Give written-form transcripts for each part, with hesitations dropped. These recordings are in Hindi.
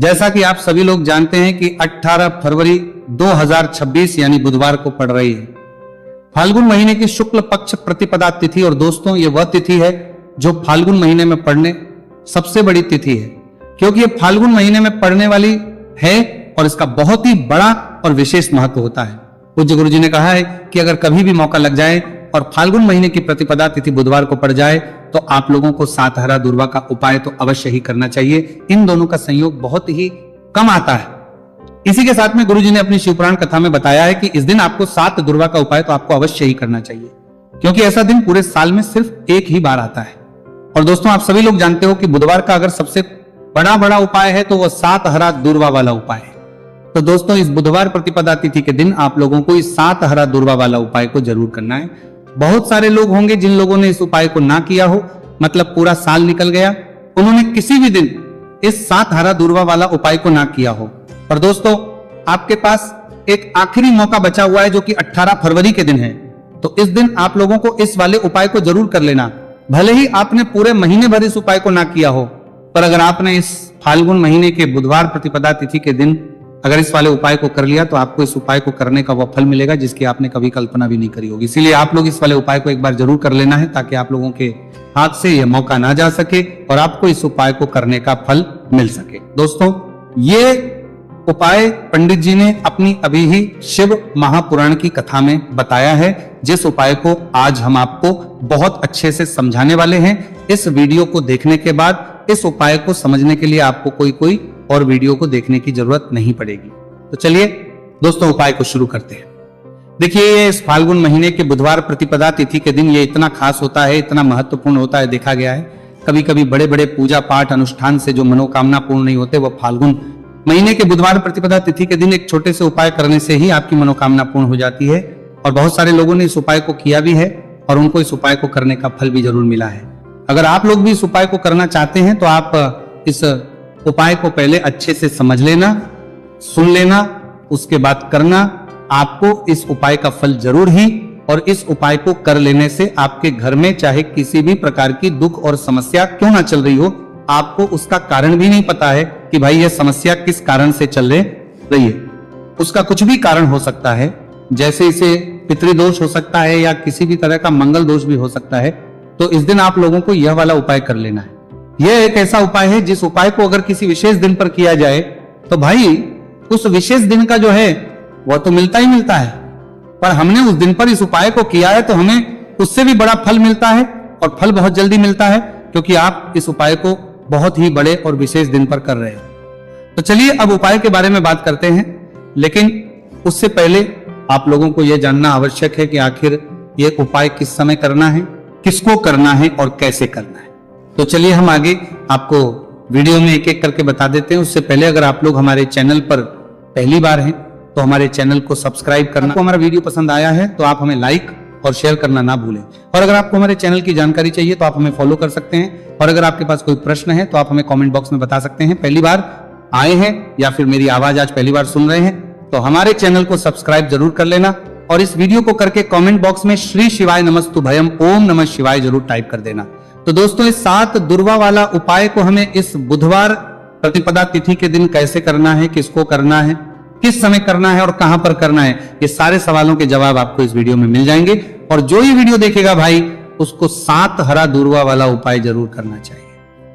जैसा कि आप सभी लोग जानते हैं कि 18 फरवरी 2026 यानी बुधवार को पड़ रही है फाल्गुन महीने की शुक्ल पक्ष प्रतिपदा तिथि। और दोस्तों ये वह तिथि है जो फाल्गुन महीने में पड़ने सबसे बड़ी तिथि है, क्योंकि ये फाल्गुन महीने में पड़ने वाली है और इसका बहुत ही बड़ा और विशेष महत्व होता है। पूज्य गुरु जी ने कहा है कि अगर कभी भी मौका लग जाए और फाल्गुन महीने की प्रतिपदा तिथि बुधवार को पड़ जाए तो आप लोगों को सात हरा दुर्वा का उपाय तो अवश्य ही करना चाहिए। इन दोनों का संयोग बहुत ही कम आता है। इसी के साथ में गुरु जी ने अपनी शिवपुराण कथा में बताया है कि इस दिन आपको सात दुर्वा का उपाय तो आपको अवश्य ही करना चाहिए, क्योंकि ऐसा दिन पूरे साल में सिर्फ एक ही बार आता है। और दोस्तों आप सभी लोग जानते हो कि बुधवार का अगर सबसे बड़ा उपाय है तो वह सात हरा दुर्वा वाला उपाय है। तो दोस्तों इस बुधवार प्रतिपदा तिथि के दिन आप लोगों को इस सात हरा दुर्वा वाला उपाय को जरूर करना है। बहुत सारे लोग होंगे जिन लोगों ने इस उपाय को ना किया हो, मतलब पूरा साल निकल गया, उन्होंने किसी भी दिन इस सात हरा दुर्वा वाला उपाय को ना किया हो। और दोस्तों आपके पास एक आखिरी मौका बचा हुआ है जो कि 18 फरवरी के दिन है। तो इस दिन आप लोगों को इस वाले उपाय को जरूर कर लेना। भले ही आपने पूरे महीने भर इस उपाय को ना किया हो, पर अगर आपने इस फाल्गुन महीने के बुधवार प्रतिपदा तिथि के दिन अगर इस वाले उपाय को कर लिया तो आपको इस उपाय को करने का वह फल मिलेगा जिसकी आपने कभी कल्पना भी नहीं करी होगी। इसीलिए आप लोग इस वाले उपाय को एक बार जरूर कर लेना है, ताकि आप लोगों के हाथ से यह मौका ना जा सके और आपको इस उपाय को करने का फल मिल सके। दोस्तों ये उपाय पंडित जी ने अपनी अभी ही शिव महापुराण की कथा में बताया है, जिस उपाय को आज हम आपको बहुत अच्छे से समझाने वाले हैं। इस वीडियो को देखने के बाद इस उपाय को समझने के लिए आपको कोई और वीडियो को देखने की जरूरत नहीं पड़ेगी। तो चलिए दोस्तों उपाय को शुरू करते हैं। देखिए ये इस फाल्गुन महीने के बुधवार प्रतिपदा तिथि के दिन ये इतना खास होता है, इतना महत्वपूर्ण होता है। देखा गया है कभी कभी बड़े बड़े पूजा पाठ अनुष्ठान से जो मनोकामना पूर्ण नहीं होते, वह फाल्गुन महीने के बुधवार प्रतिपदा तिथि के दिन एक छोटे से उपाय करने से ही आपकी मनोकामना पूर्ण हो जाती है। और बहुत सारे लोगों ने इस उपाय को किया भी है और उनको इस उपाय को करने का फल भी जरूर मिला है। अगर आप लोग भी इस उपाय को करना चाहते हैं तो आप इस उपाय को पहले अच्छे से समझ लेना, सुन लेना, उसके बाद करना। आपको इस उपाय का फल जरूर ही, और इस उपाय को कर लेने से आपके घर में चाहे किसी भी प्रकार की दुख और समस्या क्यों ना चल रही हो, आपको उसका कारण भी नहीं पता है कि भाई यह समस्या किस कारण से चल रही है। उसका कुछ भी कारण हो सकता है, जैसे इसे पितृदोष हो सकता है या किसी भी तरह का मंगल दोष भी हो सकता है। तो इस दिन आप लोगों को यह वाला उपाय कर लेना है। यह एक ऐसा उपाय है जिस उपाय को अगर किसी विशेष दिन पर किया जाए तो भाई उस विशेष दिन का जो है वह तो मिलता ही मिलता है, पर हमने उस दिन पर इस उपाय को किया है तो हमें उससे भी बड़ा फल मिलता है, और फल बहुत जल्दी मिलता है क्योंकि आप इस उपाय को बहुत ही बड़े और विशेष दिन पर कर रहे हैं। तो चलिए अब उपाय के बारे में बात करते हैं, लेकिन उससे पहले आप लोगों को यह जानना आवश्यक है कि आखिर यह उपाय किस समय करना है, किसको करना है और कैसे करना है। तो चलिए हम आगे आपको वीडियो में एक एक करके बता देते हैं। उससे पहले अगर आप लोग हमारे चैनल पर पहली बार हैं तो हमारे चैनल को सब्सक्राइब करना। आपको हमारा वीडियो पसंद आया है तो आप हमें लाइक और शेयर करना ना भूलें। और अगर आपको हमारे चैनल की जानकारी चाहिए तो आप हमें फॉलो कर सकते हैं। और अगर आपके पास कोई प्रश्न है तो आप हमें कमेंट बॉक्स में बता सकते हैं। पहली बार आए हैं या फिर मेरी आवाज आज पहली बार सुन रहे हैं तो हमारे चैनल को सब्सक्राइब जरूर कर लेना, और इस वीडियो को करके कमेंट बॉक्स में श्री शिवाय नमस्तु भयम ओम नमः शिवाय जरूर टाइप कर देना। तो दोस्तों इस सात दुर्वा वाला उपाय को हमें इस बुधवार प्रतिपदा तिथि के दिन कैसे करना है, किसको करना है, किस समय करना है और कहां पर करना है, ये सारे सवालों के जवाब आपको इस वीडियो में मिल जाएंगे। और जो ये वीडियो देखेगा भाई उसको सात हरा दुर्वा वाला उपाय जरूर करना चाहिए,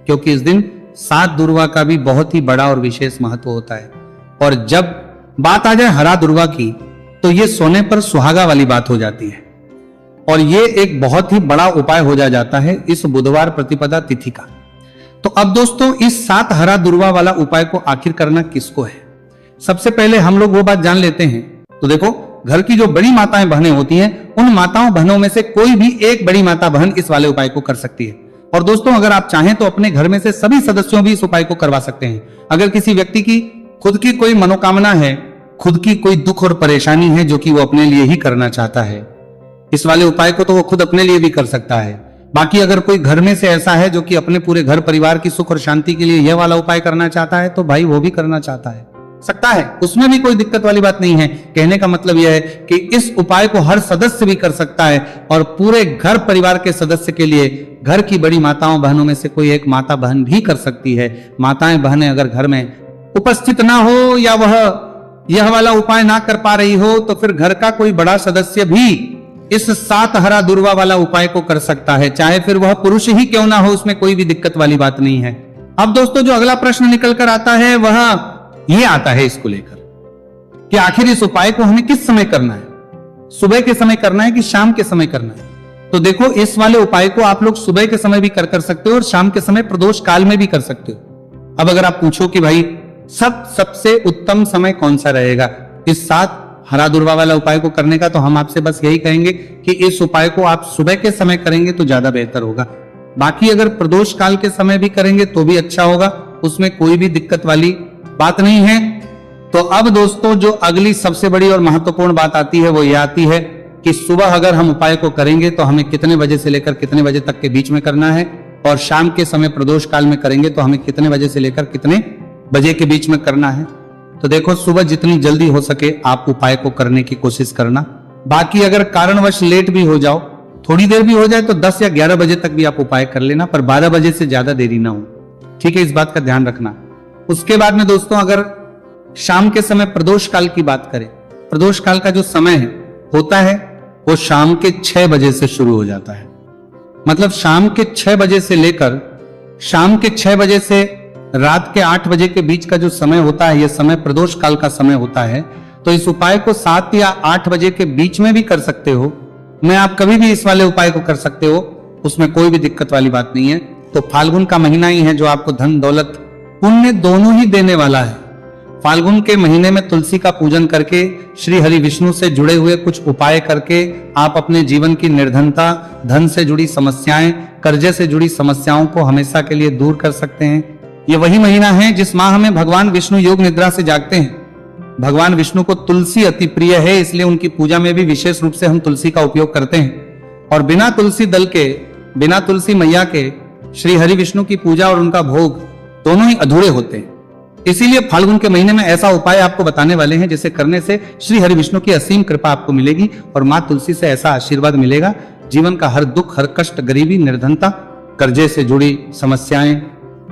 क्योंकि इस दिन सात दुर्वा का भी बहुत ही बड़ा और विशेष महत्व होता है। और जब बात आ जाए हरा दुर्वा की तो ये सोने पर सुहागा वाली बात हो जाती है, और ये एक बहुत ही बड़ा उपाय हो जाता है इस बुधवार प्रतिपदा तिथि का। तो अब दोस्तों इस सात हरा दुर्वा वाला उपाय को आखिर करना किसको है, सबसे पहले हम लोग वो बात जान लेते हैं। तो देखो घर की जो बड़ी माताएं बहनें होती हैं, उन माताओं बहनों में से कोई भी एक बड़ी माता बहन इस वाले उपाय को कर सकती है। और दोस्तों अगर आप चाहें तो अपने घर में से सभी सदस्यों भी इस उपाय को करवा सकते हैं। अगर किसी व्यक्ति की खुद की कोई मनोकामना है, खुद की कोई दुख और परेशानी है जो कि वो अपने लिए ही करना चाहता है, इस वाले उपाय को तो वो खुद अपने लिए भी कर सकता है। बाकी अगर कोई घर में से ऐसा है जो कि अपने पूरे घर परिवार की सुख और शांति के लिए यह वाला उपाय करना चाहता है तो भाई वो भी करना चाहता है, सकता है, उसमें भी कोई दिक्कत वाली बात नहीं है। कहने का मतलब यह है कि इस उपाय को हर सदस्य भी कर सकता है, और पूरे घर परिवार के सदस्य के लिए घर की बड़ी माताओं बहनों में से कोई एक माता बहन भी कर सकती है। माताएं बहनें अगर घर में उपस्थित ना हो या वह यह वाला उपाय ना कर पा रही हो, तो फिर घर का कोई बड़ा सदस्य भी इस 7 हरा दूर्वा वाला उपाय को कर सकता है, चाहे फिर वह पुरुष ही क्यों ना हो, उसमें कोई भी दिक्कत वाली बात नहीं है। अब दोस्तों जो अगला प्रश्न निकल कर आता है वह ये आता है इसको लेकर कि आखिर इस उपाय को हमें किस समय करना है, सुबह के समय करना है कि शाम के समय करना है। तो देखो, इस वाले उपाय को आप लोग सुबह के समय भी कर सकते हो और शाम के समय प्रदोष काल में भी कर सकते हो। अब अगर आप पूछो कि भाई सबसे उत्तम समय कौन सा रहेगा इस 7 हरा दूर्वा वाला उपाय को करने का, तो हम आपसे बस यही कहेंगे कि इस उपाय को आप सुबह के समय करेंगे तो ज्यादा बेहतर होगा। बाकी अगर प्रदोष काल के समय भी करेंगे तो भी अच्छा होगा, उसमें कोई भी दिक्कत वाली बात नहीं है। तो अब दोस्तों जो अगली सबसे बड़ी और महत्वपूर्ण बात आती है वो ये आती है कि सुबह अगर हम उपाय को करेंगे तो हमें कितने बजे से लेकर कितने बजे तक के बीच में करना है, और शाम के समय प्रदोष काल में करेंगे तो हमें कितने बजे से लेकर कितने बजे के बीच में करना है। तो देखो, सुबह जितनी जल्दी हो सके आप उपाय को करने की कोशिश करना। बाकी अगर कारणवश लेट भी हो जाओ, थोड़ी देर भी हो जाए, तो 10 या 11 बजे तक भी आप उपाय कर लेना, पर 12 बजे से ज्यादा देरी ना हो। ठीक है, इस बात का ध्यान रखना। उसके बाद में दोस्तों अगर शाम के समय प्रदोष काल की बात करें, प्रदोष काल का जो समय है होता है वो शाम के 6 बजे से शुरू हो जाता है। मतलब शाम के 6 बजे से लेकर शाम के 6 बजे से रात के 8 बजे के बीच का जो समय होता है, यह समय प्रदोष काल का समय होता है। तो इस उपाय को 7 या 8 बजे के बीच में भी कर सकते हो, मैं आप कभी भी इस वाले उपाय को कर सकते हो, उसमें कोई भी दिक्कत वाली बात नहीं है। तो फाल्गुन का महीना ही है जो आपको धन दौलत पुण्य दोनों ही देने वाला है। फाल्गुन के महीने में तुलसी का पूजन करके, श्री हरि विष्णु से जुड़े हुए कुछ उपाय करके आप अपने जीवन की निर्धनता, धन से जुड़ी समस्याएं, कर्जे से जुड़ी समस्याओं को हमेशा के लिए दूर कर सकते हैं। ये वही महीना है जिस माह में भगवान विष्णु योग निद्रा से जागते हैं। भगवान विष्णु को तुलसी अति प्रिय है, इसलिए उनकी पूजा में भी विशेष रूप से हम तुलसी का उपयोग करते हैं। और बिना तुलसी दल के, बिना तुलसी मैया के श्री हरि विष्णु की पूजा और उनका भोग दोनों ही अधूरे होते हैं। इसीलिए फाल्गुन के महीने में ऐसा उपाय आपको बताने वाले हैं जिसे करने से श्री हरि विष्णु की असीम कृपा आपको मिलेगी और मां तुलसी से ऐसा आशीर्वाद मिलेगा, जीवन का हर दुख, हर कष्ट, गरीबी, निर्धनता, कर्जे से जुड़ी समस्याएं,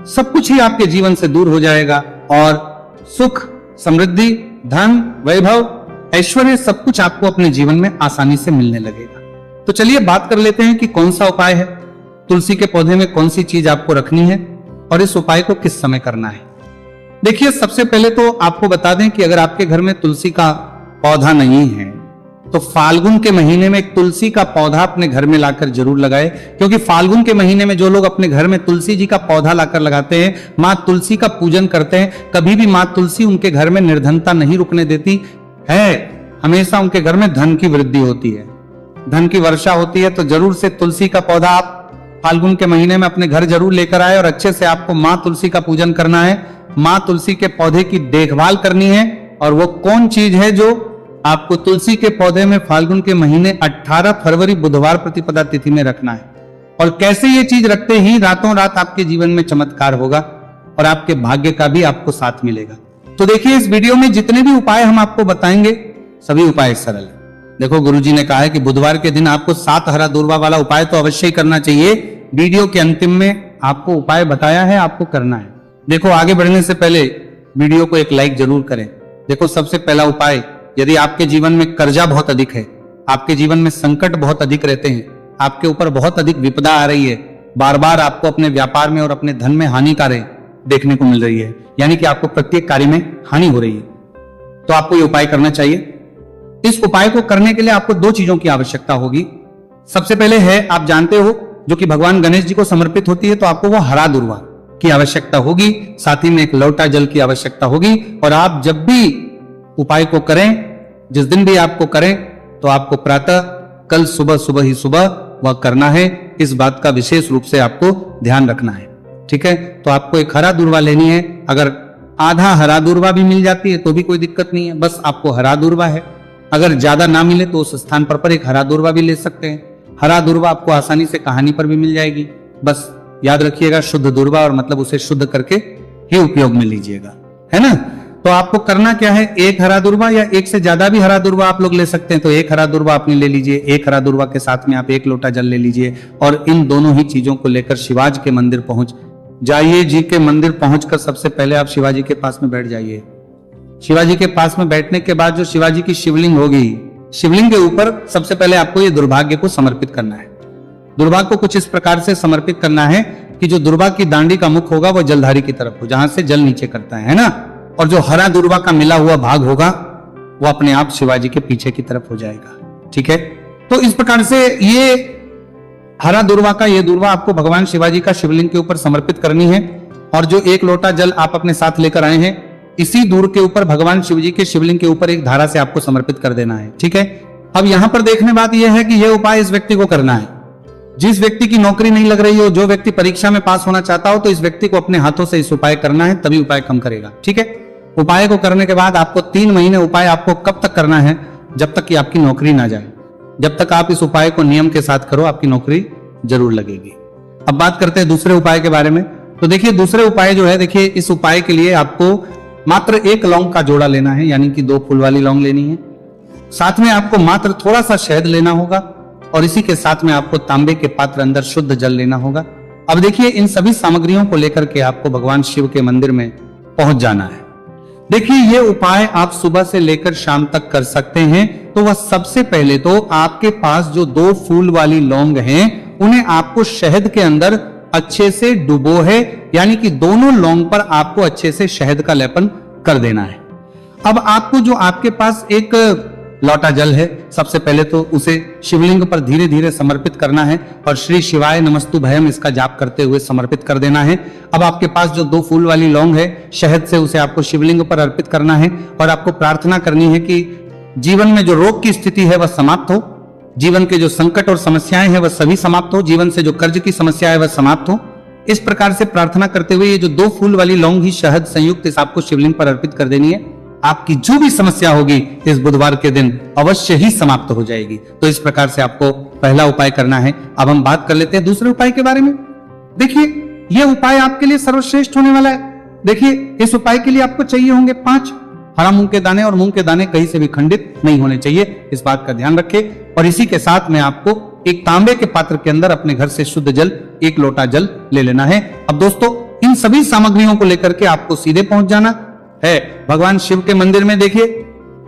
सब कुछ ही आपके जीवन से दूर हो जाएगा और सुख, समृद्धि, धन, वैभव, ऐश्वर्य सब कुछ आपको अपने जीवन में आसानी से मिलने लगेगा। तो चलिए बात कर लेते हैं कि कौन सा उपाय है, तुलसी के पौधे में कौन सी चीज आपको रखनी है और इस उपाय को किस समय करना है। देखिए, सबसे पहले तो आपको बता दें कि अगर आपके घर में तुलसी का पौधा नहीं है तो फाल्गुन के महीने में एक तुलसी का पौधा अपने घर में लाकर जरूर लगाए, क्योंकि फाल्गुन के महीने में जो लोग अपने घर में तुलसी जी का पौधा लाकर लगाते हैं, मां तुलसी का पूजन करते हैं, कभी भी मां तुलसी उनके घर में निर्धनता नहीं रुकने देती है। हमेशा उनके घर में धन की वृद्धि होती है, धन की वर्षा होती है। तो जरूर से तुलसी का पौधा आप फाल्गुन के महीने में अपने घर जरूर लेकर आए और अच्छे से आपको मां तुलसी का पूजन करना है, मां तुलसी के पौधे की देखभाल करनी है। और वो कौन चीज है जो आपको तुलसी के पौधे में फाल्गुन के महीने 18 फरवरी बुधवार प्रतिपदा तिथि में रखना है, और कैसे ये चीज रखते ही रातों रात आपके जीवन में चमत्कार होगा और आपके भाग्य का भी आपको साथ मिलेगा। तो देखिए, इस वीडियो में जितने भी उपाय हम आपको बताएंगे सभी उपाय सरल है। देखो, गुरुजी ने कहा है कि बुधवार के दिन आपको 7 हरा दूर्वा वाला उपाय तो अवश्य ही करना चाहिए। वीडियो के अंतिम में आपको उपाय बताया है, आपको करना है। देखो, आगे बढ़ने से पहले वीडियो को एक लाइक जरूर करें। देखो, सबसे पहला उपाय, यदि आपके जीवन में कर्जा बहुत अधिक है, आपके जीवन में संकट बहुत अधिक रहते हैं, आपके ऊपर बहुत अधिक विपदा आ रही है, बार बार आपको अपने व्यापार में और अपने धन में हानिकारें देखने को मिल रही है, यानी कि आपको प्रत्येक कार्य में हानि हो रही है, तो आपको ये उपाय करना चाहिए। इस उपाय को करने के लिए आपको 2 चीजों की आवश्यकता होगी। सबसे पहले है, आप जानते हो, जो कि भगवान गणेश जी को समर्पित होती है, तो आपको वो हरा दूर्वा की आवश्यकता होगी, साथ ही में एक लोटा जल की आवश्यकता होगी। और आप जब भी उपाय को करें, जिस दिन भी आपको करें, तो आपको प्रातः कल सुबह ही सुबह वह करना है। इस बात का विशेष रूप से आपको ध्यान रखना है, ठीक है। तो आपको एक हरा दूर्वा लेनी है। अगर आधा हरा दूर्वा भी मिल जाती है तो भी कोई दिक्कत नहीं है, बस आपको हरा दूर्वा है। अगर ज्यादा ना मिले तो उस स्थान पर एक हरा दूर्वा भी ले सकते हैं। हरा दूर्वा आपको आसानी से कहानी पर भी मिल जाएगी, बस याद रखिएगा शुद्ध दूर्वा, और मतलब उसे शुद्ध करके ही उपयोग में लीजिएगा, है ना। तो आपको करना क्या है, एक हरा दूर्वा या एक से ज्यादा भी हरा दूर्वा आप लोग ले सकते हैं। तो एक हरा दूर्वा आपने ले लीजिए, एक हरा दूर्वा के साथ में आप 1 लोटा जल ले लीजिए, और इन दोनों ही चीजों को लेकर शिवाज के मंदिर पहुंच जाइए जी के मंदिर पहुंचकर सबसे पहले आप शिवाजी के पास में बैठ जाइए। शिवाजी के पास में बैठने के बाद जो शिवाजी की शिवलिंग होगी, शिवलिंग के ऊपर सबसे पहले आपको ये दुर्भाग्य को समर्पित करना है। दुर्भाग्य को कुछ इस प्रकार से समर्पित करना है कि जो दुर्वा की दांडी का मुख होगा वो जलधारी की तरफ हो, जहां से जल नीचे करता है ना, और जो हरा दुर्वा का मिला हुआ भाग होगा वो अपने आप शिवाजी के पीछे की तरफ हो जाएगा। ठीक है, तो इस प्रकार से ये हरा दुर्वा का ये दुर्वा आपको भगवान शिवाजी का शिवलिंग के ऊपर समर्पित करनी है। और जो एक लोटा जल आप अपने साथ लेकर आए हैं, इसी दूर के ऊपर भगवान शिवजी के शिवलिंग के ऊपर एक धारा से आपको समर्पित कर देना है। ठीक है, अब यहां पर देखने बात यह है कि यह उपाय इस व्यक्ति को करना है जिस व्यक्ति की नौकरी नहीं लग रही हो, जो व्यक्ति परीक्षा में पास होना चाहता हो, तो इस व्यक्ति को अपने हाथों से इस उपाय करना है, तभी उपाय कम करेगा। ठीक है, उपाय को करने के बाद आपको 3 महीने उपाय आपको कब तक करना है? जब तक कि आपकी नौकरी ना जाए। जब तक आप इस उपाय को नियम के साथ करो, आपकी नौकरी जरूर लगेगी। अब बात करते हैं दूसरे उपाय के बारे में। तो देखिए दूसरे उपाय जो है, देखिए इस उपाय के लिए आपको मात्र 1 लौंग का जोड़ा लेना है, यानी कि 2 फूल वाली लौंग लेनी है। साथ में आपको मात्र थोड़ा सा शहद लेना होगा और इसी के साथ में आपको तांबे के पात्र अंदर शुद्ध जल लेना होगा। अब देखिए इन सभी सामग्रियों को लेकर के आपको भगवान शिव के मंदिर में पहुंच जाना है। देखिए ये उपाय आप सुबह से लेकर शाम तक कर सकते हैं। तो वह सबसे पहले तो आपके पास जो 2 फूल वाली लौंग हैं, उन्हें आपको शहद के अंदर अच्छे से डुबो है, यानी कि दोनों लौंग पर आपको अच्छे से शहद का लेपन कर देना है। अब आपको जो आपके पास एक लौटा जल है, सबसे पहले तो उसे शिवलिंग पर धीरे धीरे समर्पित करना है और श्री शिवाय नमस्तु भयम इसका जाप करते हुए समर्पित कर देना है। अब आपके पास जो 2 फूल वाली लौंग है, शहद से उसे आपको शिवलिंग पर अर्पित करना है और आपको प्रार्थना करनी है कि जीवन में जो रोग की स्थिति है वह समाप्त हो, जीवन के जो संकट और समस्याएं हैं वह सभी समाप्त हो, जीवन से जो कर्ज की समस्या है वह समाप्त हो। इस प्रकार से प्रार्थना करते हुए ये जो 2 फूल वाली लौंग ही शहद संयुक्त इस आपको शिवलिंग पर अर्पित कर देनी है। आपकी जो भी समस्या होगी इस बुधवार के दिन अवश्य ही समाप्त हो जाएगी। तो इस प्रकार से आपको पहला उपाय करना है। अब हम बात कर लेते हैं दूसरे उपाय के बारे में। देखिए यह उपाय आपके लिए सर्वश्रेष्ठ होने वाला है। देखिए इस उपाय के लिए आपको चाहिए होंगे 5 हरा मूंग के दाने, और मूंग के दाने कहीं से भी खंडित नहीं होने चाहिए, इस बात का ध्यान रखें। और इसी के साथ में आपको एक तांबे के पात्र के अंदर अपने घर से शुद्ध जल 1 लोटा जल ले लेना है। अब दोस्तों इन सभी सामग्रियों को लेकर के आपको सीधे पहुंच जाना है भगवान शिव के मंदिर में। देखिए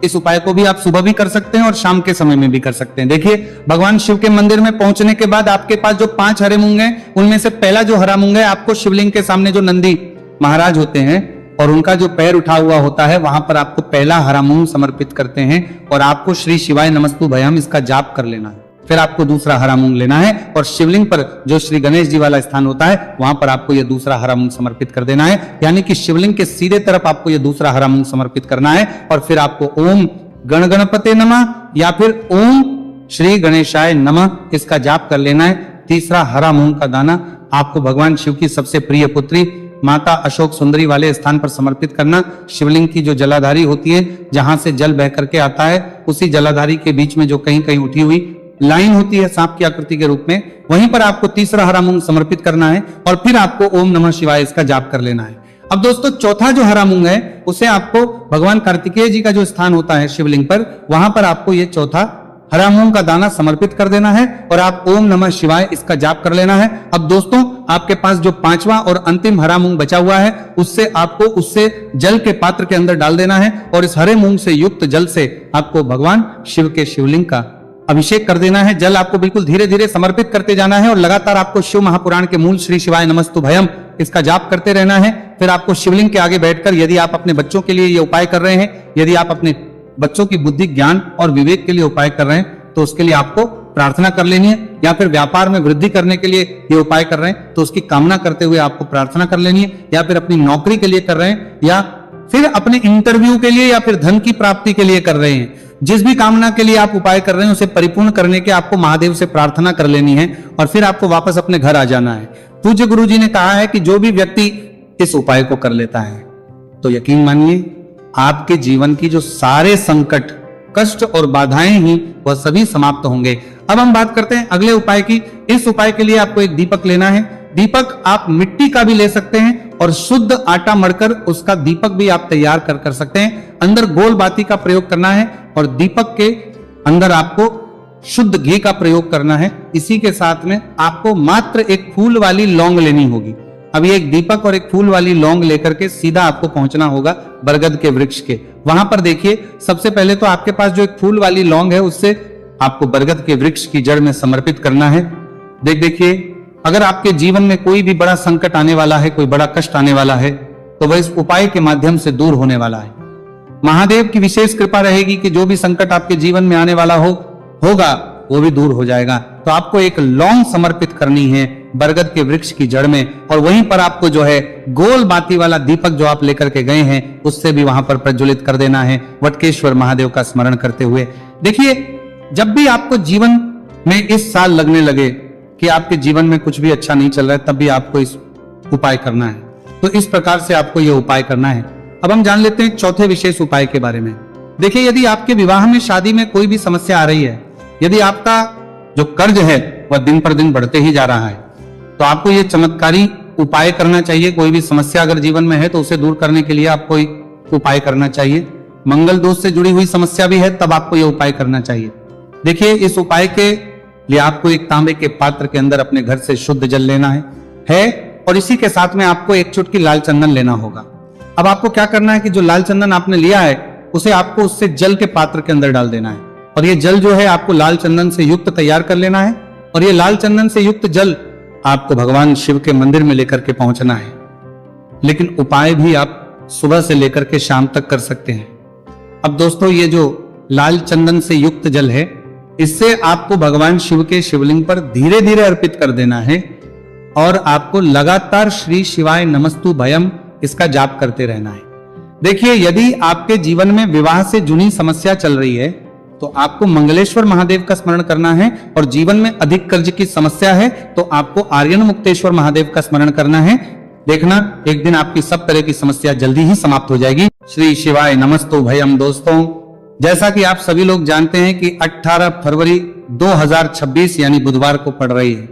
इस उपाय को भी आप सुबह भी कर सकते हैं और शाम के समय में भी कर सकते हैं। देखिए भगवान शिव के मंदिर में पहुंचने के बाद आपके पास जो 5 हरे मूंग हैं, उनमें से पहला जो हरा मूंग है आपको शिवलिंग के सामने जो नंदी महाराज होते हैं और उनका जो पैर उठा हुआ होता है, वहां पर आपको पहला हरा मूंग समर्पित करते हैं और आपको श्री शिवाय नमस्तु भयम इसका जाप कर लेना है। फिर आपको दूसरा हरा मूंग लेना है और शिवलिंग पर जो श्री गणेश जी वाला स्थान होता है वहां पर आपको यह दूसरा हरा मूंग समर्पित कर देना है, यानी कि शिवलिंग के सीधे तरफ आपको यह दूसरा हरा मूंग समर्पित करना है। और फिर आपको ओम गण गणपते नमः या फिर ओम श्री गणेशाय नमः इसका जाप कर लेना है। तीसरा हरा मूंग का दाना आपको भगवान शिव की सबसे प्रिय पुत्री माता अशोक सुंदरी वाले स्थान पर समर्पित करना। शिवलिंग की जो जलाधारी होती है, जहां से जल बह करके आता है, उसी जलाधारी के बीच में जो कहीं कहीं उठी हुई लाइन होती है सांप की आकृति के रूप में, वहीं पर आपको तीसरा हरा मूंग समर्पित करना है और फिर आपको ओम नमः शिवाय इसका जाप कर लेना है। अब दोस्तों चौथा जो हरा मूंग है, उसे आपको भगवान कार्तिकेय जी का जो स्थान होता है शिवलिंग पर, वहां पर आपको ये चौथा हरा मूंग का दाना समर्पित कर देना है और आप ओम नमः शिवाय इसका जाप कर लेना है। अब दोस्तों आपके पास जो 5वां और अंतिम हरा मूंग बचा हुआ है, उससे जल के पात्र के अंदर डाल देना है और इस हरे मूंग से युक्त जल से आपको भगवान शिव के शिवलिंग का अभिषेक कर देना है। जल आपको बिल्कुल धीरे धीरे समर्पित करते जाना है और लगातार आपको शिव महापुराण के मूल श्री शिवाय नमस्तु भयम इसका जाप करते रहना है। फिर आपको शिवलिंग के आगे बैठकर, यदि आप अपने बच्चों के लिए ये उपाय कर रहे हैं, यदि आप अपने बच्चों की बुद्धि ज्ञान और विवेक के लिए उपाय कर रहे हैं, तो उसके लिए आपको प्रार्थना कर लेनी है। या फिर व्यापार में वृद्धि करने के लिए ये उपाय कर रहे हैं तो उसकी कामना करते हुए आपको प्रार्थना कर लेनी है। या फिर अपनी नौकरी के लिए कर रहे हैं, या फिर अपने इंटरव्यू के लिए, या फिर धन की प्राप्ति के लिए कर रहे हैं, जिस भी कामना के लिए आप उपाय कर रहे हैं उसे परिपूर्ण करने के आपको महादेव से प्रार्थना कर लेनी है और फिर आपको वापस अपने घर आ जाना है। पूज्य गुरु जी ने कहा है कि जो भी व्यक्ति इस उपाय को कर लेता है तो यकीन मानिए आपके जीवन की जो सारे संकट, कष्ट और बाधाएं ही वह सभी समाप्त होंगे। अब हम बात करते हैं अगले उपाय की। इस उपाय के लिए आपको एक दीपक लेना है। दीपक आप मिट्टी का भी ले सकते हैं और शुद्ध आटा मढ़कर उसका दीपक भी आप तैयार कर सकते हैं। अंदर गोल बाती का प्रयोग करना है और दीपक के अंदर आपको शुद्ध घी का प्रयोग करना है। इसी के साथ में आपको मात्र एक फूल वाली लौंग लेनी होगी। अभी एक दीपक और एक फूल वाली लौंग लेकर के सीधा आपको पहुंचना होगा बरगद के वृक्ष के। वहां पर देखिए, सबसे पहले तो आपके पास जो एक फूल वाली लौंग है उससे आपको बरगद के वृक्ष की जड़ में समर्पित करना है। देखिए, अगर आपके जीवन में कोई भी बड़ा संकट आने वाला है, कोई बड़ा कष्ट आने वाला है, तो वह इस उपाय के माध्यम से दूर होने वाला है। महादेव की विशेष कृपा रहेगी कि जो भी संकट आपके जीवन में आने वाला होगा वो भी दूर हो जाएगा। तो आपको एक लौंग समर्पित करनी है बरगद के वृक्ष की जड़ में, और वहीं पर आपको जो है गोल बाती वाला दीपक जो आप लेकर के गए हैं उससे भी वहां पर प्रज्वलित कर देना है, वटकेश्वर महादेव का स्मरण करते हुए। देखिए, जब भी आपको जीवन में इस साल लगने लगे कि आपके जीवन में कुछ भी अच्छा नहीं चल रहा है, तब भी आपको इस उपाय करना है। तो इस प्रकार से आपको यह उपाय करना है। अब हम जान लेते हैं चौथे विशेष उपाय के बारे में। देखिए, यदि आपके विवाह में, शादी में कोई भी समस्या आ रही है, यदि आपका जो कर्ज है वह दिन पर दिन बढ़ते ही जा रहा है, तो आपको यह चमत्कारी उपाय करना चाहिए। कोई भी समस्या अगर जीवन में है तो उसे दूर करने के लिए आपको उपाय करना चाहिए। मंगल दोष से जुड़ी हुई समस्या भी है, तब आपको यह उपाय करना चाहिए। देखिए, इस उपाय के लिए आपको एक तांबे के पात्र के अंदर अपने घर से शुद्ध जल लेना है और इसी के साथ में आपको एक चुटकी लाल चंदन लेना होगा। अब आपको क्या करना है कि जो लाल चंदन आपने लिया है उसे आपको उससे जल के पात्र के अंदर डाल देना है, और ये जल जो है आपको लाल चंदन से युक्त तैयार कर लेना है, और ये लाल चंदन से युक्त जल आपको भगवान शिव के मंदिर में लेकर के पहुंचना है। लेकिन उपाय भी आप सुबह से लेकर के शाम तक कर सकते हैं। अब दोस्तों, ये जो लाल चंदन से युक्त जल है, इससे आपको भगवान शिव के शिवलिंग पर धीरे धीरे अर्पित कर देना है, और आपको लगातार श्री शिवाय नमस्तु भयम इसका जाप करते रहना है। देखिए, यदि आपके जीवन में विवाह से जुड़ी समस्या चल रही है तो आपको मंगलेश्वर महादेव का स्मरण करना है, और जीवन में अधिक कर्ज की समस्या है तो आपको आर्यन मुक्तेश्वर महादेव का स्मरण करना है। देखना, एक दिन आपकी सब तरह की समस्या जल्दी ही समाप्त हो जाएगी। श्री शिवाय नमस्तु भयम। दोस्तों, जैसा कि आप सभी लोग जानते हैं कि 18 फरवरी 2026 यानी बुधवार को पड़ रही है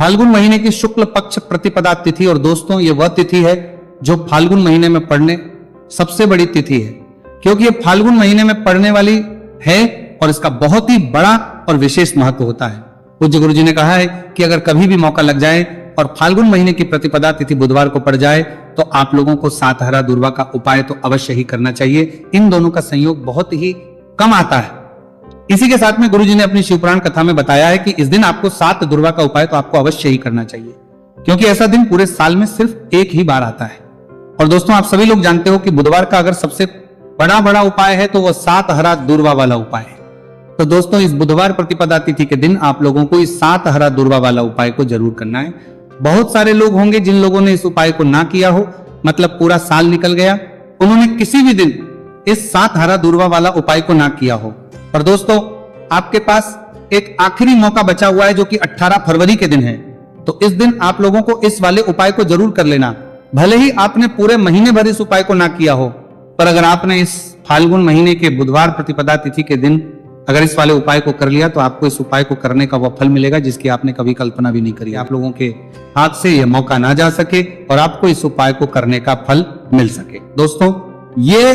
फाल्गुन महीने की शुक्ल पक्ष प्रतिपदा तिथि। और दोस्तों, ये वह तिथि है जो फाल्गुन महीने में पड़ने सबसे बड़ी तिथि है, क्योंकि ये फाल्गुन महीने में पड़ने वाली है और इसका बहुत ही बड़ा और विशेष महत्व होता है। पूज्य गुरु जी ने कहा है कि अगर कभी भी मौका लग जाए और फाल्गुन महीने की प्रतिपदा तिथि बुधवार को पड़ जाए तो आप लोगों को सात हरा दुर्वा का उपाय तो अवश्य ही करना चाहिए। इन दोनों का संयोग बहुत ही कम आता है। इसी के साथ में गुरु जी ने अपनी शिवपुराण कथा में बताया है कि इस दिन आपको सात दुर्वा का उपाय तो आपको अवश्य ही करना चाहिए, क्योंकि ऐसा दिन पूरे साल में सिर्फ एक ही बार आता है। और दोस्तों, आप सभी लोग जानते हो कि बुधवार का अगर सबसे बड़ा उपाय है तो वह सात हरा दुर्वा वाला उपाय है। तो दोस्तों, इस बुधवार प्रतिपदा तिथि के दिन आप लोगों को इस सात हरा दुर्वा वाला उपाय को जरूर करना है। बहुत सारे लोग होंगे जिन लोगों ने इस उपाय को ना किया हो, मतलब पूरा साल निकल गया, उन्होंने किसी भी दिन इस सात हरा दुर्वा वाला उपाय को ना किया हो। पर दोस्तों, आपके पास एक आखिरी मौका बचा हुआ है जो कि 18 फरवरी के दिन है। तो इस दिन आप लोगों को इस वाले उपाय को जरूर कर लेना। भले ही आपने पूरे महीने भर इस उपाय को ना किया हो, पर अगर आपने इस फाल्गुन महीने के बुधवार प्रतिपदा तिथि के दिन अगर इस वाले उपाय को कर लिया तो आपको इस उपाय को करने का वह फल मिलेगा जिसकी आपने कभी कल्पना भी नहीं करी। आप लोगों के हाथ से यह मौका ना जा सके और आपको इस उपाय को करने का फल मिल सके। दोस्तों, ये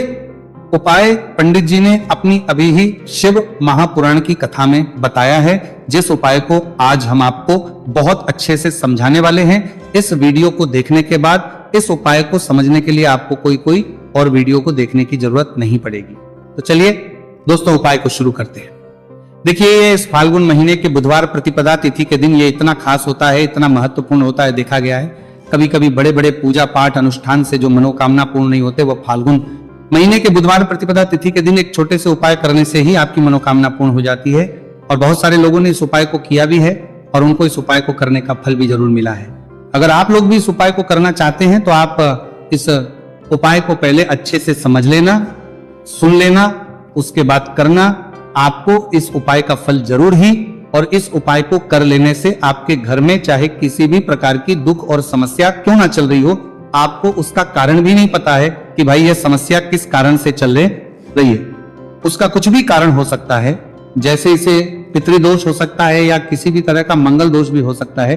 उपाय पंडित जी ने अपनी अभी ही शिव महापुराण की कथा में बताया है, जिस उपाय को आज हम आपको बहुत अच्छे से समझाने वाले हैं। इस वीडियो को देखने के बाद इस उपाय को समझने के लिए आपको कोई और वीडियो को देखने की जरूरत नहीं पड़ेगी। तो चलिए दोस्तों, उपाय को शुरू करते हैं। देखिए, ये इस फाल्गुन महीने के बुधवार प्रतिपदा तिथि के दिन ये इतना खास होता है, इतना महत्वपूर्ण होता है। देखा गया है कभी कभी बड़े बड़े पूजा पाठ अनुष्ठान से जो मनोकामना पूर्ण नहीं होते, वह फाल्गुन महीने के बुधवार प्रतिपदा तिथि के दिन एक छोटे से उपाय करने से ही आपकी मनोकामना पूर्ण हो जाती है। और बहुत सारे लोगों ने इस उपाय को किया भी है और उनको इस उपाय को करने का फल भी जरूर मिला है। अगर आप लोग भी इस उपाय को करना चाहते हैं तो आप इस उपाय को पहले अच्छे से समझ लेना, सुन लेना, उसके बाद करना। आपको इस उपाय का फल जरूर ही, और इस उपाय को कर लेने से आपके घर में चाहे किसी भी प्रकार की दुख और समस्या क्यों ना चल रही हो, आपको उसका कारण भी नहीं पता है कि भाई यह समस्या किस कारण से चल रही है। उसका कुछ भी कारण हो सकता है, जैसे इसे पितृदोष हो सकता है या किसी भी तरह का मंगल दोष भी हो सकता है।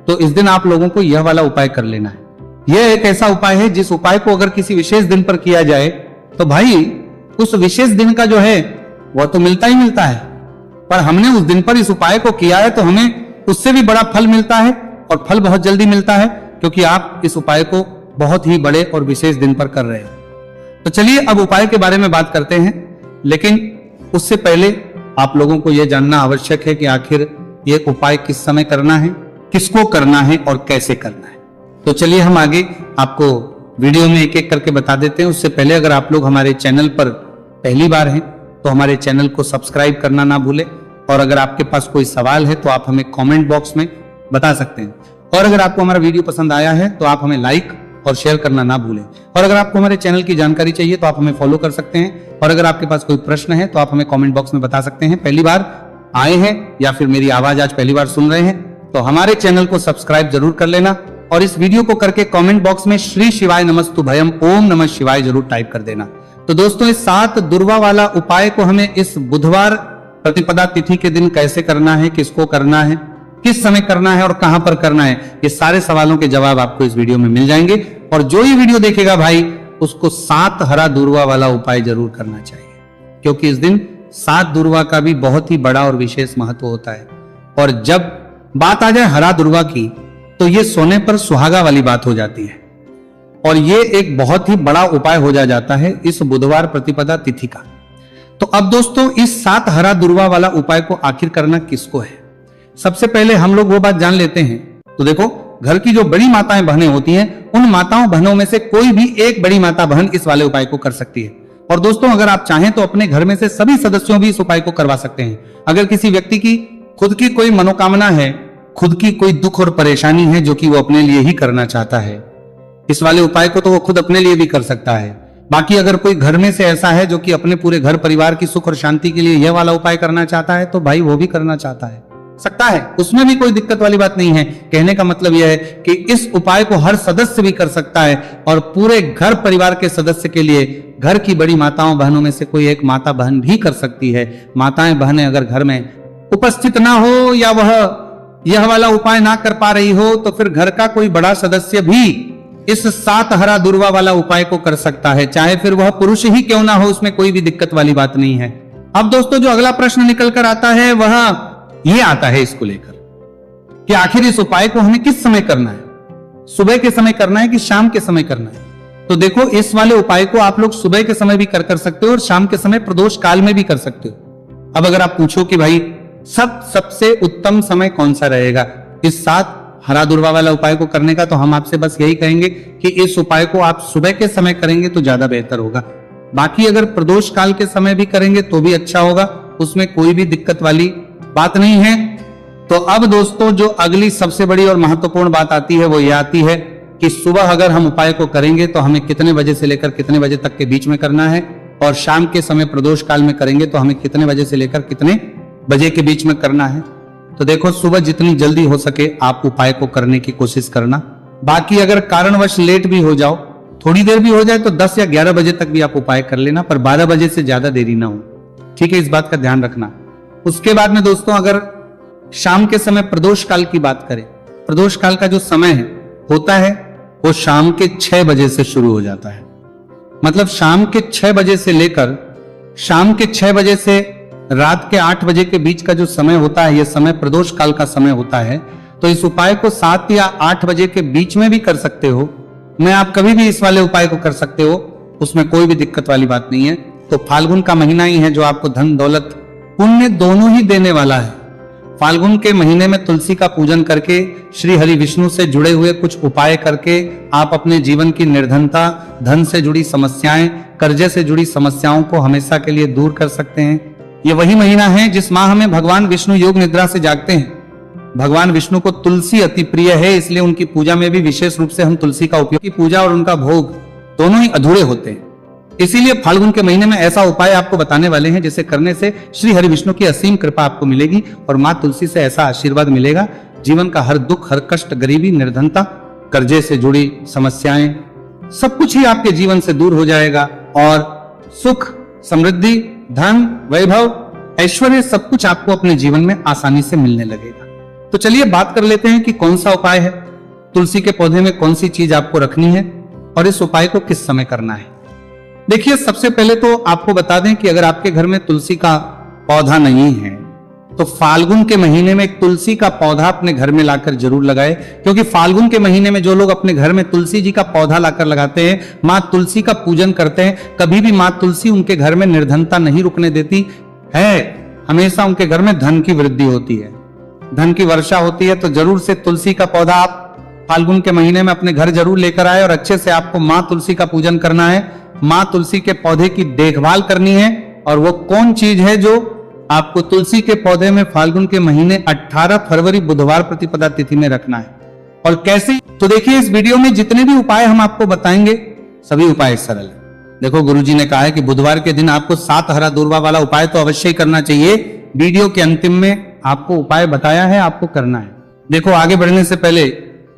तो इस दिन आप लोगों को यह वाला उपाय कर लेना है। यह एक ऐसा उपाय है जिस उपाय को अगर किसी विशेष दिन पर किया जाए तो भाई उस विशेष दिन का जो है वह तो मिलता ही मिलता है, पर हमने उस दिन पर इस उपाय को किया है तो हमें उससे भी बड़ा फल मिलता है और फल बहुत जल्दी मिलता है। क्योंकि आप इस उपाय को बहुत ही बड़े और विशेष दिन पर कर रहे हो। तो चलिए अब उपाय के बारे में बात करते हैं, लेकिन उससे पहले आप लोगों को यह जानना आवश्यक है कि आखिर ये उपाय किस समय करना है, किसको करना है और कैसे करना है। तो चलिए हम आगे आपको वीडियो में एक एक करके बता देते हैं। उससे पहले अगर आप लोग हमारे चैनल पर पहली बार हैं तो हमारे चैनल को सब्सक्राइब करना ना भूलें, और अगर आपके पास कोई सवाल है तो आप हमें कमेंट बॉक्स में बता सकते हैं। और अगर आपको हमारा वीडियो पसंद आया है तो आप हमें लाइक और शेयर करना ना भूलें। और अगर आपको हमारे चैनल की जानकारी चाहिए तो आप हमें फॉलो कर सकते हैं। और अगर आपके पास कोई प्रश्न है तो आप हमें कमेंट बॉक्स में बता सकते हैं। पहली बार आए हैं या फिर मेरी आवाज आज पहली बार सुन रहे हैं तो हमारे चैनल को सब्सक्राइब जरूर कर लेना, और इस वीडियो को करके कमेंट बॉक्स में श्री शिवाय नमस्तुभयम ओम नमः शिवाय जरूर टाइप कर देना। तो दोस्तों, इस 7 दुर्वा वाला उपाय को हमें इस बुधवार प्रतिपदा तिथि के दिन कैसे करना है, किसको करना है, किस समय करना है और कहां पर करना है, ये सारे सवालों के जवाब आपको इस वीडियो में मिल जाएंगे। और जो ये वीडियो देखेगा भाई, उसको 7 हरा दुर्वा वाला उपाय जरूर करना चाहिए, क्योंकि इस दिन 7 दुर्वा का भी बहुत ही बड़ा और विशेष महत्व होता है। और जब बात आ जाए हरा दुर्वा की तो ये सोने पर सुहागा वाली बात हो जाती है, और ये एक बहुत ही बड़ा उपाय हो जाता है इस बुधवार प्रतिपदा तिथि का। तो अब दोस्तों, इस 7 हरा दुर्वा वाला उपाय को आखिर करना किसको है, सबसे पहले हम लोग वो बात जान लेते हैं। तो देखो, घर की जो बड़ी माताएं बहनें होती हैं, उन माताओं बहनों में से कोई भी एक बड़ी माता बहन इस वाले उपाय को कर सकती है। और दोस्तों, अगर आप चाहें तो अपने घर में से सभी सदस्यों भी इस उपाय को करवा सकते हैं। अगर किसी व्यक्ति की खुद की कोई मनोकामना है, खुद की कोई दुख और परेशानी है जो कि वो अपने लिए ही करना चाहता है, इस वाले उपाय को तो वो खुद अपने लिए भी कर सकता है। बाकी अगर कोई घर में से ऐसा है जो कि अपने पूरे घर परिवार की सुख और शांति के लिए यह वाला उपाय करना चाहता है, तो भाई वो भी करना चाहता है, सकता है, उसमें भी कोई दिक्कत वाली बात नहीं है। कहने का मतलब यह है कि इस उपाय को हर सदस्य भी कर सकता है, और पूरे घर परिवार के सदस्य के लिए घर की बड़ी माताओं बहनों में से कोई एक माता बहन भी कर सकती है। माताएं बहनें अगर घर में उपस्थित ना हो या वह यह वाला उपाय ना कर पा रही हो, तो फिर घर का कोई बड़ा सदस्य भी इस 7 हरा दुर्वा वाला उपाय को कर सकता है, चाहे फिर वह पुरुष ही क्यों ना हो, उसमें कोई भी दिक्कत वाली बात नहीं है। अब दोस्तों, जो अगला प्रश्न निकल कर आता है वह ये आता है इसको लेकर कि आखिर इस उपाय को हमें किस समय करना है, सुबह के समय करना है कि शाम के समय करना है। तो देखो, इस वाले उपाय को आप लोग सुबह के समय भी कर सकते हो और शाम के समय प्रदोष काल में भी कर सकते हो। अब अगर आप पूछो कि भाई सबसे उत्तम समय कौन सा रहेगा इस 7 हरा दुर्वा वाला उपाय को करने का, तो हम आपसे बस यही कहेंगे कि इस उपाय को आप सुबह के समय करेंगे तो ज्यादा बेहतर होगा। बाकी अगर प्रदोष काल के समय भी करेंगे तो भी अच्छा होगा, उसमें कोई भी दिक्कत वाली बात नहीं है। तो अब दोस्तों, जो अगली सबसे बड़ी और महत्वपूर्ण बात आती है वो ये आती है कि सुबह अगर हम उपाय को करेंगे तो हमें कितने बजे से लेकर कितने बजे तक के बीच में करना है, और शाम के समय प्रदोष काल में करेंगे तो हमें कितने बजे से लेकर कितने बजे के बीच में करना है। तो देखो, सुबह जितनी जल्दी हो सके आप उपाय को करने की कोशिश करना। बाकी अगर कारणवश लेट भी हो जाओ, थोड़ी देर भी हो जाए, तो 10 या 11 बजे तक भी आप उपाय कर लेना, पर 12 बजे से ज्यादा देरी ना हो, ठीक है, इस बात का ध्यान रखना। उसके बाद में दोस्तों, अगर शाम के समय प्रदोष काल की बात करें, प्रदोष काल का जो समय है होता है वो शाम के 6 बजे से शुरू हो जाता है। मतलब शाम के 6 बजे से लेकर शाम के 6 बजे से रात के 8 बजे के बीच का जो समय होता है, यह समय प्रदोष काल का समय होता है। तो इस उपाय को 7 या 8 बजे के बीच में भी कर सकते हो, मैं आप कभी भी इस वाले उपाय को कर सकते हो, उसमें कोई भी दिक्कत वाली बात नहीं है। तो फाल्गुन का महीना ही है जो आपको धन दौलत पुण्य दोनों ही देने वाला है। फाल्गुन के महीने में तुलसी का पूजन करके, श्री हरि विष्णु से जुड़े हुए कुछ उपाय करके आप अपने जीवन की निर्धनता, धन से जुड़ी समस्याएं, कर्जे से जुड़ी समस्याओं को हमेशा के लिए दूर कर सकते हैं। ये वही महीना है जिस माह में भगवान विष्णु योग निद्रा से जागते हैं। भगवान विष्णु को तुलसी अति प्रिय है, इसलिए उनकी पूजा में भी विशेष रूप से हम तुलसी का उपयोग की पूजा और उनका भोग दोनों ही अधूरे होते हैं। इसीलिए फाल्गुन के महीने में ऐसा उपाय आपको बताने वाले हैं जिसे करने से श्री हरि विष्णु की असीम कृपा आपको मिलेगी और मां तुलसी से ऐसा आशीर्वाद मिलेगा, जीवन का हर दुख, हर कष्ट, गरीबी, निर्धनता, कर्जे से जुड़ी समस्याएं, सब कुछ ही आपके जीवन से दूर हो जाएगा और सुख, समृद्धि, धन, वैभव, ऐश्वर्य सब कुछ आपको अपने जीवन में आसानी से मिलने लगेगा। तो चलिए बात कर लेते हैं कि कौन सा उपाय है, तुलसी के पौधे में कौन सी चीज आपको रखनी है और इस उपाय को किस समय करना है। देखिए, सबसे पहले तो आपको बता दें कि अगर आपके घर में तुलसी का पौधा नहीं है तो फाल्गुन के महीने में एक तुलसी का पौधा अपने घर में लाकर जरूर लगाए, क्योंकि फाल्गुन के महीने में जो लोग अपने घर में तुलसी जी का पौधा लाकर लगाते हैं, मां तुलसी का पूजन करते हैं, कभी भी मां तुलसी उनके घर में निर्धनता नहीं रुकने देती है। हमेशा उनके घर में धन की वृद्धि होती है, धन की वर्षा होती है। तो जरूर से तुलसी का पौधा आप फाल्गुन के महीने में अपने घर जरूर लेकर आए और अच्छे से आपको मां तुलसी का पूजन करना है, मां तुलसी के पौधे की देखभाल करनी है। और वो कौन चीज है जो आपको तुलसी के पौधे में फाल्गुन के महीने 18 फरवरी बुधवार प्रतिपदा तिथि में रखना है और कैसे, तो देखिए इस वीडियो में जितने भी उपाय हम आपको बताएंगे सभी उपाय सरल है। देखो गुरुजी ने कहा है कि बुधवार के दिन आपको 7 हरा दूर्वा वाला उपाय तो अवश्य ही करना चाहिए। वीडियो के अंतिम में आपको उपाय बताया है, आपको करना है। देखो आगे बढ़ने से पहले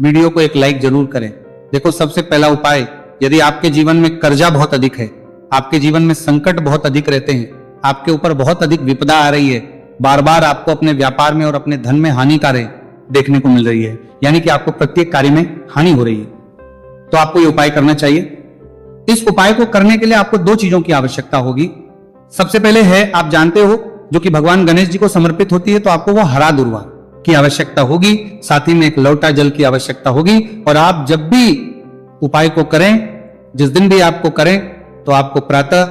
वीडियो को एक लाइक जरूर करें। देखो सबसे पहला उपाय, यदि आपके जीवन में कर्जा बहुत अधिक है, आपके जीवन में संकट बहुत अधिक रहते हैं, आपके ऊपर बहुत अधिक विपदा आ रही है, बार बार आपको अपने व्यापार में और अपने धन में हानिकारें देखने को मिल रही है, यानी कि आपको प्रत्येक कार्य में हानि हो रही है, तो आपको ये उपाय करना चाहिए। इस उपाय को करने के लिए आपको 2 चीजों की आवश्यकता होगी। सबसे पहले है, आप जानते हो, जो कि भगवान गणेश जी को समर्पित होती है, तो आपको वो हरा दूर्वा की आवश्यकता होगी, साथ ही में एक लोटा जल की आवश्यकता होगी। और आप जब भी उपाय को करें, जिस दिन भी आपको करें, तो आपको प्रातः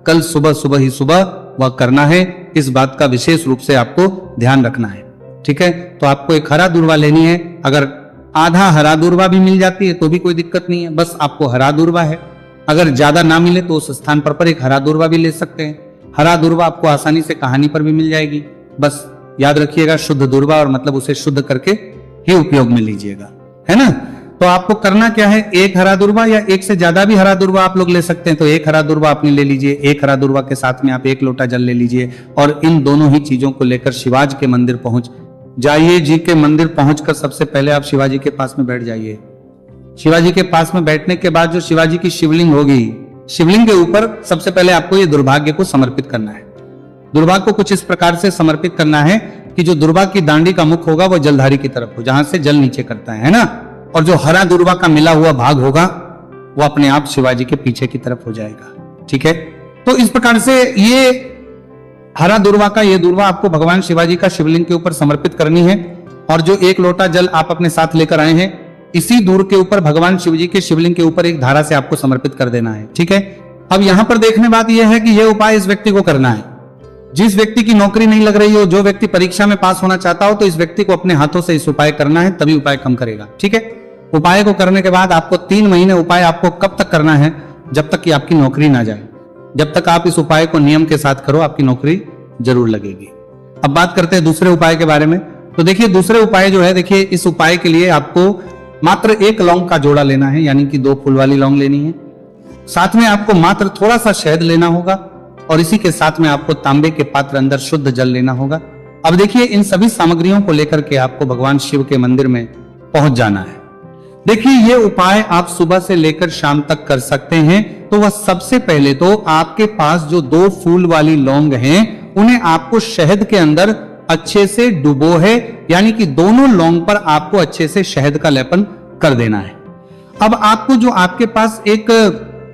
कल सुबह ही सुबह वह करना है। इस बात का विशेष रूप से आपको ध्यान रखना है, ठीक है। तो आपको एक हरा दूर्वा लेनी है। अगर आधा हरा दूर्वा भी मिल जाती है तो भी कोई दिक्कत नहीं है, बस आपको हरा दूर्वा है। अगर ज्यादा ना मिले तो उस स्थान पर एक हरा दूर्वा भी ले सकते हैं। हरा दूर्वा आपको आसानी से कहानी पर भी मिल जाएगी। बस याद रखिएगा, शुद्ध दूर्वा, और मतलब उसे शुद्ध करके ही उपयोग में लीजिएगा, है ना। तो आपको करना क्या है, एक हरा दूर्वा या एक से ज्यादा भी हरा दूर्वा आप लोग ले सकते हैं। तो एक हरा दूर्वा आपने ले लीजिए, एक हरा दूर्वा के साथ में आप 1 लोटा जल ले लीजिए और इन दोनों ही चीजों को लेकर शिवाजी के मंदिर पहुंच जाइए। जी के मंदिर पहुंचकर सबसे पहले आप शिवाजी के पास में बैठ जाइए। शिवाजी के पास में बैठने के बाद जो शिवाजी की शिवलिंग होगी, शिवलिंग के ऊपर सबसे पहले आपको ये दुर्भाग्य को समर्पित करना है। दुर्भाग्य को कुछ इस प्रकार से समर्पित करना है कि जो दुर्भाग्य की दांडी का मुख होगा वो जलधारी की तरफ हो, जहां से जल नीचे करता है ना। और जो हरा दुर्वा का मिला हुआ भाग होगा वो अपने आप शिवाजी के पीछे की तरफ हो जाएगा, ठीक है। तो इस प्रकार से ये हरा दुर्वा का ये दुर्वा आपको भगवान शिवाजी का शिवलिंग के ऊपर समर्पित करनी है। और जो 1 लोटा जल आप अपने साथ लेकर आए हैं, इसी दूर के ऊपर भगवान शिवजी के शिवलिंग के ऊपर एक धारा से आपको समर्पित कर देना है, ठीक है। अब यहां पर देखने बात यह है कि यह उपाय इस व्यक्ति को करना है जिस व्यक्ति की नौकरी नहीं लग रही हो, जो व्यक्ति परीक्षा में पास होना चाहता हो, तो इस व्यक्ति को अपने हाथों से इस उपाय करना है, तभी उपाय काम करेगा, ठीक है। उपाय को करने के बाद आपको 3 महीने उपाय आपको कब तक करना है, जब तक कि आपकी नौकरी ना जाए। जब तक आप इस उपाय को नियम के साथ करो, आपकी नौकरी जरूर लगेगी। अब बात करते हैं दूसरे उपाय के बारे में। तो देखिए दूसरे उपाय जो है, देखिए इस उपाय के लिए आपको मात्र 1 लौंग का जोड़ा लेना है, यानी कि 2 फूल वाली लौंग लेनी है। साथ में आपको मात्र थोड़ा सा शहद लेना होगा और इसी के साथ में आपको तांबे के पात्र अंदर शुद्ध जल लेना होगा। अब देखिए इन सभी सामग्रियों को लेकर के आपको भगवान शिव के मंदिर में पहुंच जाना है। देखिए ये उपाय आप सुबह से लेकर शाम तक कर सकते हैं। तो वह सबसे पहले तो आपके पास जो 2 फूल वाली लौंग हैं, उन्हें आपको शहद के अंदर अच्छे से डुबो है, यानी कि दोनों लौंग पर आपको अच्छे से शहद का लेपन कर देना है। अब आपको जो आपके पास एक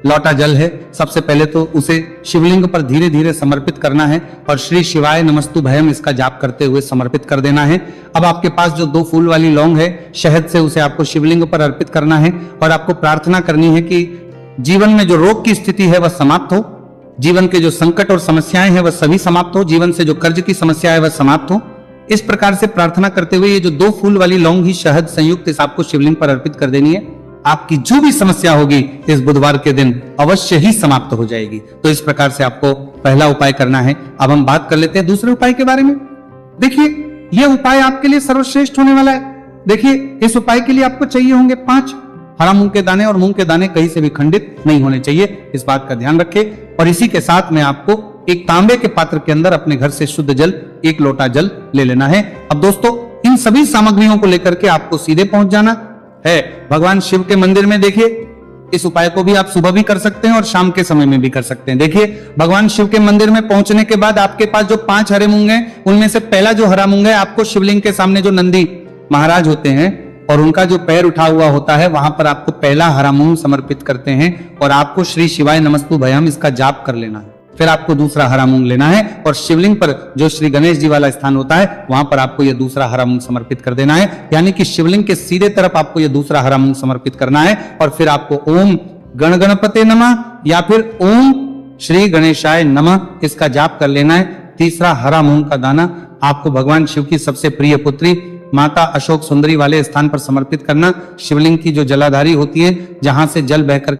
लौटा जल है, सबसे पहले तो उसे शिवलिंग पर धीरे धीरे समर्पित करना है और श्री शिवाय नमस्तु भयम इसका जाप करते हुए समर्पित कर देना है। अब आपके पास जो 2 फूल वाली लौंग है, शहद से उसे आपको शिवलिंग पर अर्पित करना है और आपको प्रार्थना करनी है कि जीवन में जो रोग की स्थिति है वह समाप्त हो, जीवन के जो संकट और समस्याएं हैं वह सभी समाप्त हो, जीवन से जो कर्ज की समस्या है वह समाप्त हो। इस प्रकार से प्रार्थना करते हुए ये जो 2 फूल वाली लौंग ही शहद संयुक्त इस आपको शिवलिंग पर अर्पित कर देनी है। आपकी जो भी समस्या होगी इस बुधवार के दिन अवश्य ही समाप्त हो जाएगी। तो इस प्रकार से आपको पहला उपाय करना है। अब हम बात कर लेते हैं दूसरे उपाय के बारे में। देखिए यह उपाय आपके लिए सर्वश्रेष्ठ होने वाला है। देखिए इस उपाय के लिए आपको चाहिए होंगे 5 हरा मूंग के दाने, और मूंग के दाने कहीं से भी खंडित नहीं होने चाहिए, इस बात का ध्यान रखें। और इसी के साथ में आपको एक तांबे के पात्र के अंदर अपने घर से शुद्ध जल 1 लोटा जल ले लेना है। अब दोस्तों इन सभी सामग्रियों को लेकर के आपको सीधे पहुंच जाना है भगवान शिव के मंदिर में। देखिए इस उपाय को भी आप सुबह भी कर सकते हैं और शाम के समय में भी कर सकते हैं। देखिए भगवान शिव के मंदिर में पहुंचने के बाद आपके पास जो 5 हरे मूंग हैं, उनमें से पहला जो हरा मूंग है आपको शिवलिंग के सामने जो नंदी महाराज होते हैं और उनका जो पैर उठा हुआ होता है, वहां पर आपको पहला हरा मूंग समर्पित करते हैं और आपको श्री शिवाय नमस्तु भयम इसका जाप कर लेना है। फिर आपको दूसरा हरा मूंग लेना है और शिवलिंग पर जो श्री गणेश जी वाला स्थान होता है वहां पर आपको यह दूसरा हरा मूंग समर्पित कर देना है, यानी कि शिवलिंग के सीधे तरफ आपको यह दूसरा हरा मूंग समर्पित करना है। और फिर आपको ओम गण गणपते नमः या फिर ओम श्री गणेशाय नमः इसका जाप कर लेना है। तीसरा हरा मूंग का दाना आपको भगवान शिव की सबसे प्रिय पुत्री माता अशोक सुंदरी वाले स्थान पर समर्पित करना। शिवलिंग की जो जलाधारी होती है, जहां से जल बहकर